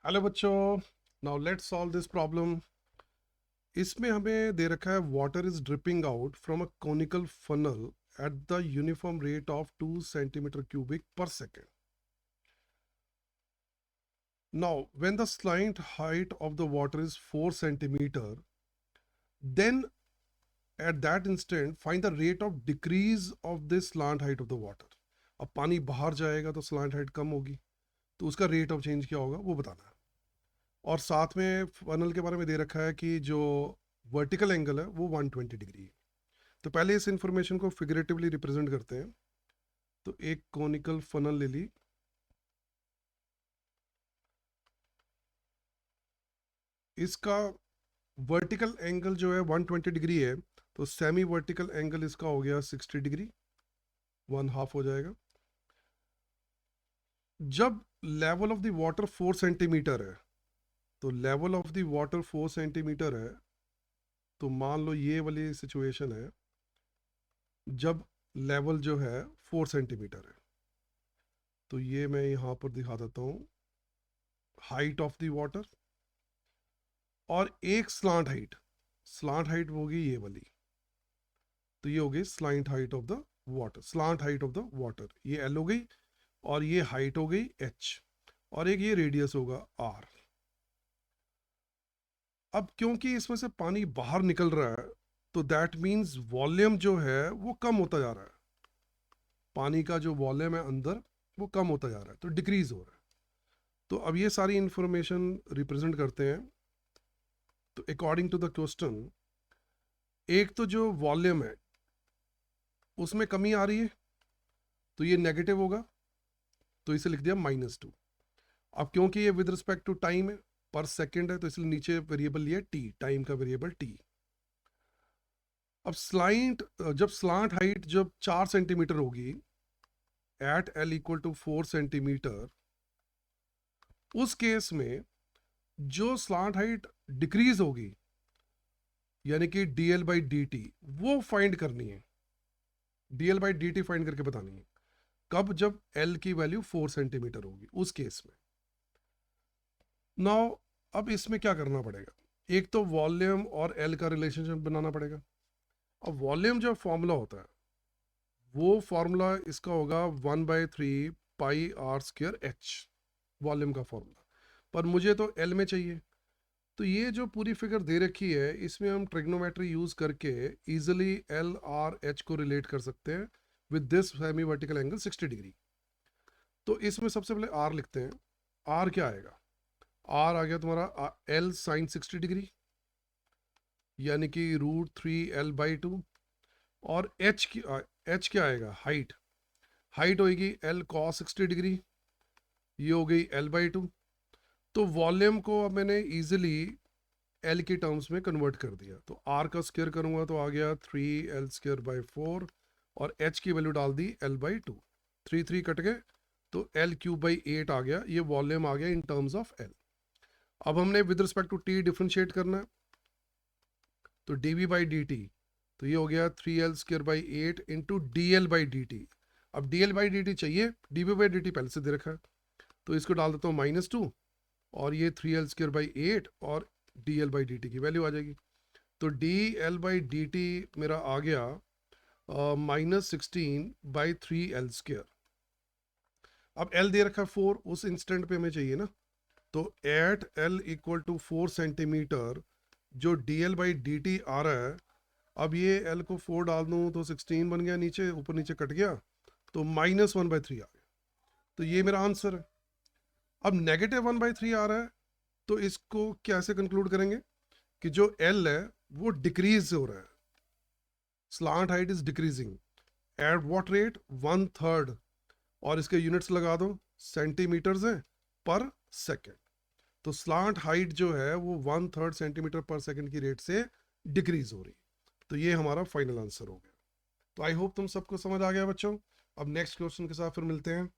Hello बच्चों, now let's solve this problem. इसमें हमें दे रखा है water is dripping out from a conical funnel at the uniform rate of 2 centimetre cubic पर second. Now when the slant height of the water is 4 centimetre, then at that instant find the rate of decrease of this slant height of the water. अब पानी बाहर जाएगा तो slant height कम होगी, तो उसका rate of change क्या होगा वो बताना है। और साथ में फनल के बारे में दे रखा है कि जो वर्टिकल एंगल है वो 120 डिग्री है। तो पहले इस इंफॉर्मेशन को फिगरेटिवली रिप्रेजेंट करते हैं। तो एक कॉनिकल फनल ले ली, इसका वर्टिकल एंगल जो है 120 डिग्री है, तो सेमी वर्टिकल एंगल इसका हो गया 60 डिग्री, 1/2 हो जाएगा। जब level of the water 4 centimetre है, तो level of the water 4 centimetre है, तो मान लो ये वाली सिचुएशन है जब लेवल जो है 4 सेंटीमीटर है। तो ये मैं यहाँ पर दिखा देता हूँ हाइट ऑफ द वाटर, और एक स्लांट हाइट होगी ये वाली। तो ये हो गई slant height of the water, slant height of the water, ये एल हो गई, और ये हाइट हो गई एच, और एक ये रेडियस होगा आर। अब क्योंकि इसमें से पानी बाहर निकल रहा है, तो दैट मीन्स वॉल्यूम जो है वो कम होता जा रहा है। पानी का जो वॉल्यूम है अंदर वो कम होता जा रहा है, तो डिक्रीज हो रहा है। तो अब ये सारी इंफॉर्मेशन रिप्रेजेंट करते हैं। तो अकॉर्डिंग टू द क्वेश्चन, एक तो जो वॉल्यूम है उसमें कमी आ रही है, तो ये नेगेटिव होगा, तो इसे लिख दिया -2। अब क्योंकि ये विद रिस्पेक्ट टू टाइम है, पर सेकंड है, तो इसलिए नीचे वेरिएबल लिया टी, टाइम का वेरिएबल टी। अब जब स्लांट हाइट जब 4 सेंटीमीटर होगी at l equal to 4 centimetre, उस केस में जो स्लांट हाइट डिक्रीज होगी, यानी कि d l by d t, वो फाइंड करनी है। D l by d t find करके बतानी है। कब? जब एल की वैल्यू 4 सेंटीमीटर होगी, उस केस में। नाउ अब इसमें क्या करना पड़ेगा, एक तो वॉल्यूम और एल का रिलेशनशिप बनाना पड़ेगा। अब वॉल्यूम जो फॉर्मूला होता है, वो फॉर्मूला इसका होगा 1/3 πr² एच, वॉल्यूम का फॉर्मूला। पर मुझे तो एल में चाहिए, तो ये जो पूरी फिगर दे रखी है, इसमें हम ट्रिग्नोमेट्री यूज करके इजिली एल आर एच को रिलेट कर सकते हैं with this semi vertical angle 60 degree. तो इसमें सबसे पहले आर लिखते हैं। आर क्या आएगा? आर आ गया तुम्हारा एल साइन 60 डिग्री, यानी कि √3l/2। और एच क्या आएगा? हाइट। हाइट होगी एल कॉस 60 डिग्री, ये हो गई l/2। तो वॉल्यूम को अब मैंने इजिली एल के टर्म्स में कन्वर्ट कर दिया। तो आर का स्क्वायर करूंगा तो आ गया 3l² / 4, और एच की वैल्यू डाल दी l/2। 3 कट गए, तो l³ / 8 आ गया, ये वॉल्यूम आ गया इन टर्म्स ऑफ एल। अब हमने with respect to t differentiate करना है, तो dv/dt, तो ये हो गया 3l² / 8 इंटू dl/dt। अब dl/dt चाहिए, dv/dt पहले से दे रखा है, तो इसको डाल देता हूँ -2, और ये 3l² / 8, और dl/dt की वैल्यू आ जाएगी। तो dl/dt मेरा आ गया -16/3l²। अब l दे रखा है 4, उस इंस्टेंट पे हमें चाहिए ना, तो at l equal to 4 centimetre जो dl/dt आ रहा है, अब ये l को 4 डाल दूं तो 16 बन गया, नीचे ऊपर नीचे कट गया, तो -1/3 आ गया। तो ये मेरा आंसर है। अब -1/3 आ रहा है, तो इसको कैसे कंक्लूड करेंगे कि जो l है वो डिक्रीज हो रहा है, slant height is decreasing at what rate? 1/3, और इसके यूनिट्स लगा दो, सेंटीमीटर्स है पर सेकेंड। तो स्लांट हाइट जो है वो 1/3 सेंटीमीटर पर सेकेंड की रेट से डिक्रीज हो रही है। तो ये हमारा फाइनल आंसर हो गया। तो आई होप तुम सबको समझ आ गया बच्चों। अब नेक्स्ट क्वेश्चन के साथ फिर मिलते हैं।